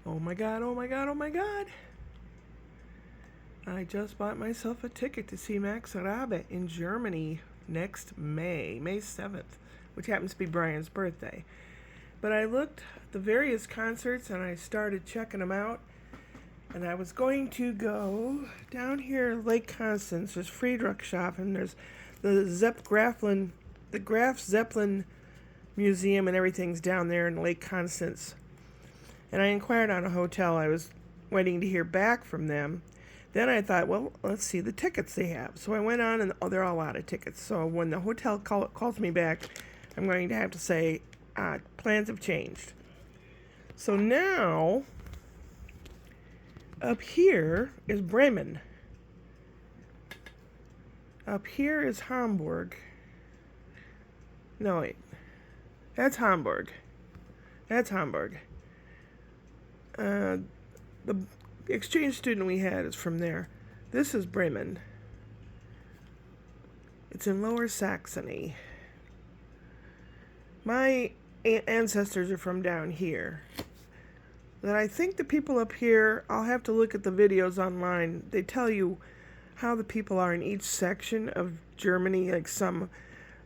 Oh my god, oh my god, oh my god. I just bought myself a ticket to see Max Raabe in Germany next May 7th, which happens to be Brian's birthday. But I looked at the various concerts and I started checking them out. And I was going to go down here, Lake Constance. There's Friedrichshafen. There's the Graf Zeppelin Museum, and everything's down there in Lake Constance. And I inquired on a hotel. I was waiting to hear back from them. Then I thought, well, let's see the tickets they have. So I went on, and they're all out of tickets. So when the hotel calls me back, I'm going to have to say, plans have changed. So now, up here is Bremen. Up here is Hamburg. No, wait. That's Hamburg. That's Hamburg. The exchange student we had is from there. This is Bremen. It's in Lower Saxony. My ancestors are from down here. Then I think the people up here, I'll have to look at the videos online. They tell you how the people are in each section of Germany. Like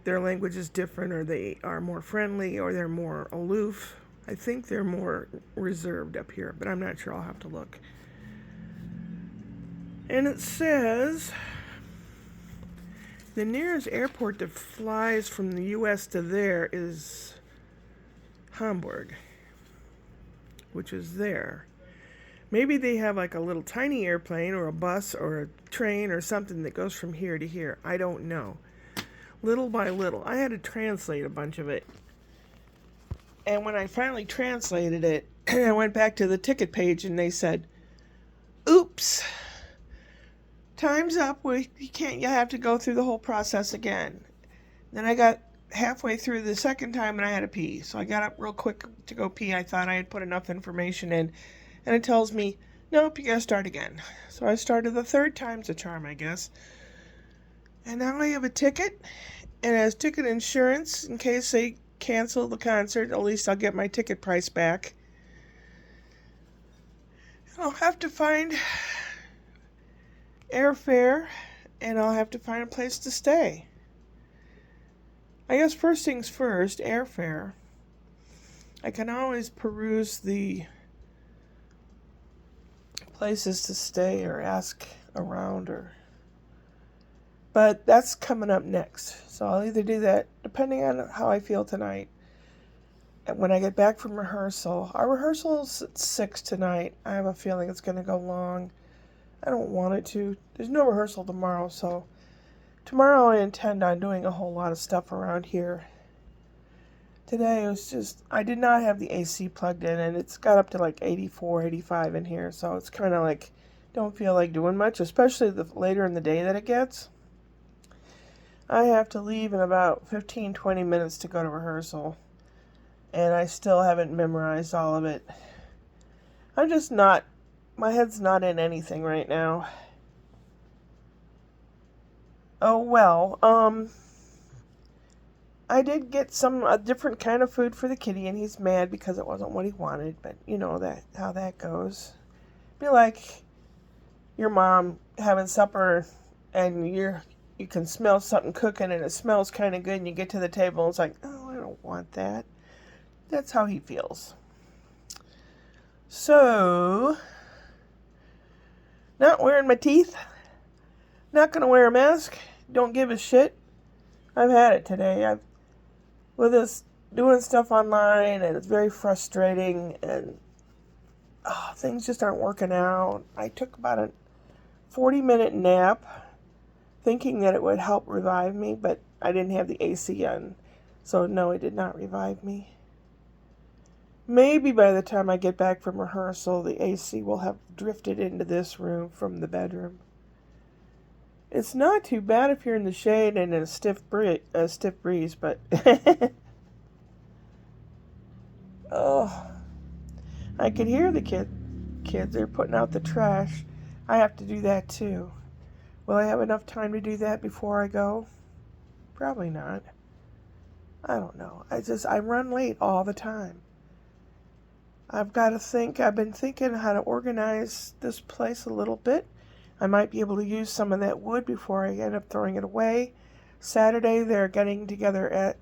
their language is different, or they are more friendly, or they're more aloof. I think they're more reserved up here, but I'm not sure. I'll have to look. And it says the nearest airport that flies from the U.S. to there is Hamburg, which is there. Maybe they have like a little tiny airplane or a bus or a train or something that goes from here to here. I don't know. Little by little. I had to translate a bunch of it. And when I finally translated it, I went back to the ticket page and they said, oops, time's up. You have to go through the whole process again. Then I got halfway through the second time and I had to pee. So I got up real quick to go pee. I thought I had put enough information in. And it tells me, nope, you gotta start again. So I started the third time's a charm, I guess. And now I have a ticket. And as ticket insurance, in case they cancel the concert, at least I'll get my ticket price back. I'll have to find airfare, and I'll have to find a place to stay. I guess first things first, airfare. I can always peruse the places to stay or ask around, but that's coming up next. So I'll either do that depending on how I feel tonight. And when I get back from rehearsal, our rehearsal's at 6 tonight. I have a feeling it's going to go long. I don't want it to. There's no rehearsal tomorrow, so tomorrow I intend on doing a whole lot of stuff around here. Today it was just, I did not have the AC plugged in, and it's got up to like 84, 85 in here, so it's kind of like, don't feel like doing much, especially the later in the day that it gets. I have to leave in about 15, 20 minutes to go to rehearsal, and I still haven't memorized all of it. I'm just not, my head's not in anything right now. Oh well, I did get a different kind of food for the kitty, and he's mad because it wasn't what he wanted, but you know how that goes. Be like your mom having supper, and you can smell something cooking, and it smells kind of good, and you get to the table, and it's like, oh, I don't want that. That's how he feels. So, not wearing my teeth, not going to wear a mask, don't give a shit. I've had it today. With this doing stuff online, and it's very frustrating, and things just aren't working out. I took about a 40-minute nap thinking that it would help revive me, but I didn't have the AC on, so no, it did not revive me. Maybe by the time I get back from rehearsal, the AC will have drifted into this room from the bedroom. It's not too bad if you're in the shade and in a stiff breeze, but oh, I could hear the kids. They're putting out the trash. I have to do that too. Will I have enough time to do that before I go? Probably not. I don't know. I run late all the time. I've been thinking how to organize this place a little bit. I might be able to use some of that wood before I end up throwing it away. Saturday, they're getting together at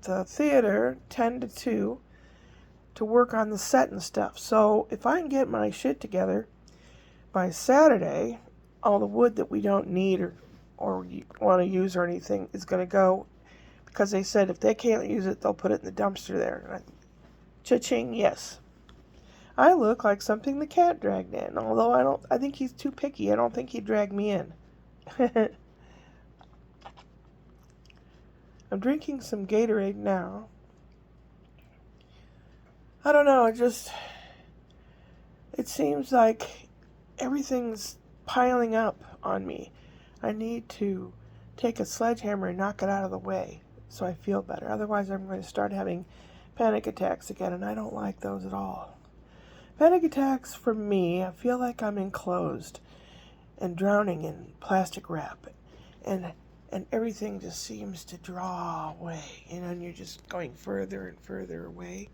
the theater, 10 to 2, to work on the set and stuff. So if I can get my shit together by Saturday, all the wood that we don't need or want to use or anything is going to go, because they said if they can't use it, they'll put it in the dumpster there. Cha-ching, yes. I look like something the cat dragged in, although I think he's too picky. I don't think he'd drag me in. I'm drinking some Gatorade now. I don't know, it seems like everything's piling up on me. I need to take a sledgehammer and knock it out of the way so I feel better. Otherwise, I'm going to start having panic attacks again, and I don't like those at all. Panic attacks, for me, I feel like I'm enclosed and drowning in plastic wrap, and everything just seems to draw away, and you're just going further and further away.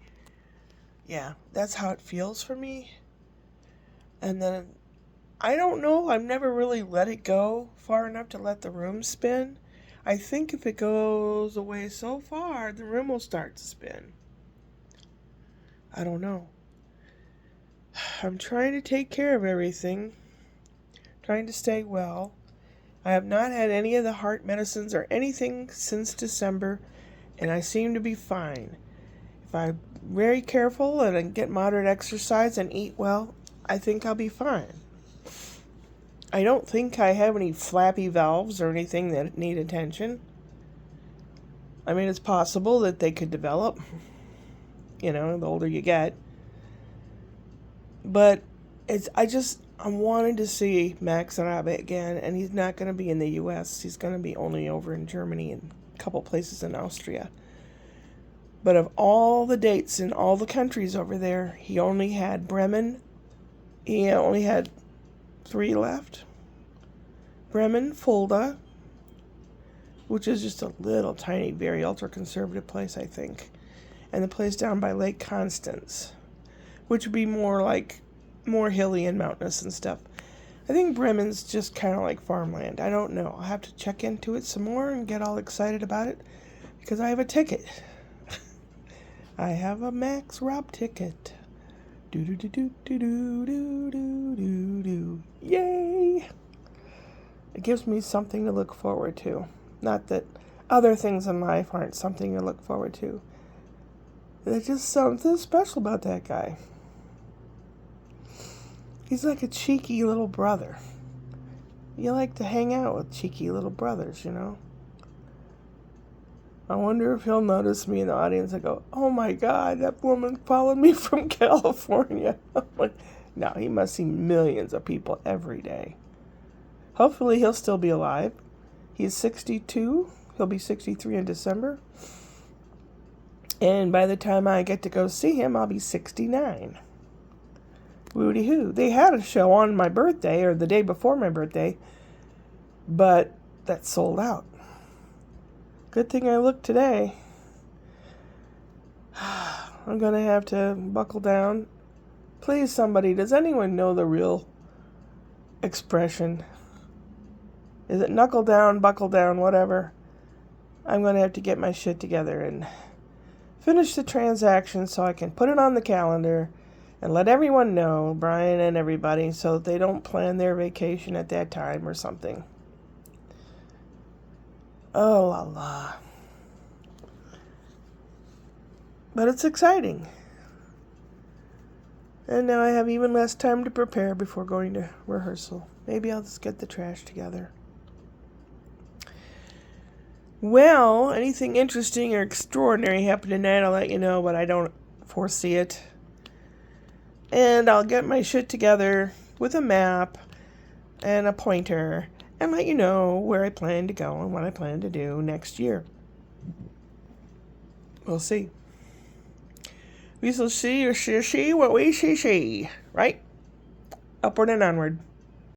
Yeah, that's how it feels for me. And then, I don't know, I've never really let it go far enough to let the room spin. I think if it goes away so far, the room will start to spin. I don't know. I'm trying to take care of everything, trying to stay well. I have not had any of the heart medicines or anything since December, and I seem to be fine. If I'm very careful and I get moderate exercise and eat well, I think I'll be fine. I don't think I have any flappy valves or anything that need attention. I mean, it's possible that they could develop, the older you get. But I'm wanting to see Max Raabe again, and he's not going to be in the U.S. He's going to be only over in Germany and a couple places in Austria. But of all the dates in all the countries over there, he only had Bremen. He only had 3 left. Bremen, Fulda, which is just a little tiny, very ultra-conservative place, I think. And the place down by Lake Constance, which would be more hilly and mountainous and stuff. I think Bremen's just kind of like farmland. I don't know. I'll have to check into it some more and get all excited about it, because I have a ticket. I have a Max Rob ticket. Do-do-do-do-do-do-do-do-do. Yay! It gives me something to look forward to. Not that other things in life aren't something to look forward to. There's just something special about that guy. He's like a cheeky little brother. You like to hang out with cheeky little brothers, I wonder if he'll notice me in the audience and go, "Oh my God, that woman followed me from California." No, he must see millions of people every day. Hopefully he'll still be alive. He's 62. He'll be 63 in December. And by the time I get to go see him, I'll be 69. Woody hoo. They had a show on my birthday, or the day before my birthday, but that sold out. Good thing I looked today. I'm going to have to buckle down. Please, somebody, does anyone know the real expression? Is it knuckle down, buckle down, whatever? I'm going to have to get my shit together and finish the transaction so I can put it on the calendar and let everyone know, Brian and everybody, so that they don't plan their vacation at that time or something. Oh, la la. But it's exciting. And now I have even less time to prepare before going to rehearsal. Maybe I'll just get the trash together. Well, anything interesting or extraordinary happened tonight, I'll let you know, but I don't foresee it. And I'll get my shit together with a map and a pointer and let you know where I plan to go and what I plan to do next year. We'll see. We shall see what we see, right? Upward and onward.